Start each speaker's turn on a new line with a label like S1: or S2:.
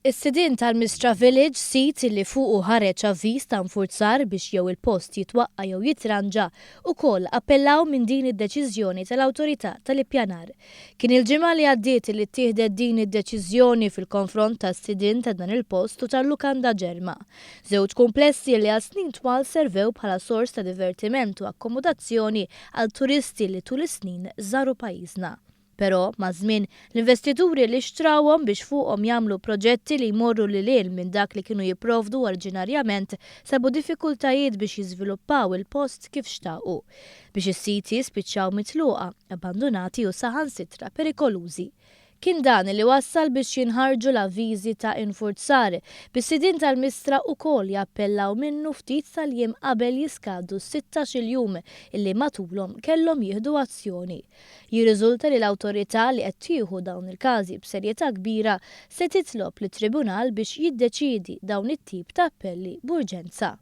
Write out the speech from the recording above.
S1: Is-sidien tal-Mistra Village sit li fuqu ħareġ avviż ta' nfurzar biex jew il-post jitwaqqa' jew jitranġa ukoll appellaw minn din id-deċiżjoni tal-Awtorità tal-Ippjanar. Kien il-ġimgħa li għaddiet li ttieħdet din id-deċiżjoni fil-konfront tas-sidien ta' dan il-post u tal-lukanda ġelma. Żewġ kumplessi li għal snin twal servew bħala sors ta' divertiment u akkomodazzjoni għal turisti li tul is-snin żaru pajjiżna. Però ma' żmien l-investituri li xtrawhom biex fuqhom jagħmlu proġetti li jmorru lil hinn minn dak li kienu jipprovdu oriġinarjament sabu diffikultajiet biex jiżviluppaw il-post kif xtaqu. Biex is-siti spiċċaw mitluqa, abbandonati u saħansitra perikolużi. Kien dan li wassal biex jinħarġu l-avviżi ta' infurzar bis-sidien tal-Mistra wkoll jappellaw minnu ftit tal-jiem qabel jiskadu 16 jum illi matulhom kellhom jieħdu azzjoni. Jirriżulta li l-awtorità li qed tieħu dawn il-każi b'serjetà kbira se titlob lit-Tribunal biex jiddeċiedi dawn it-tip ta' appelli b'urġenza.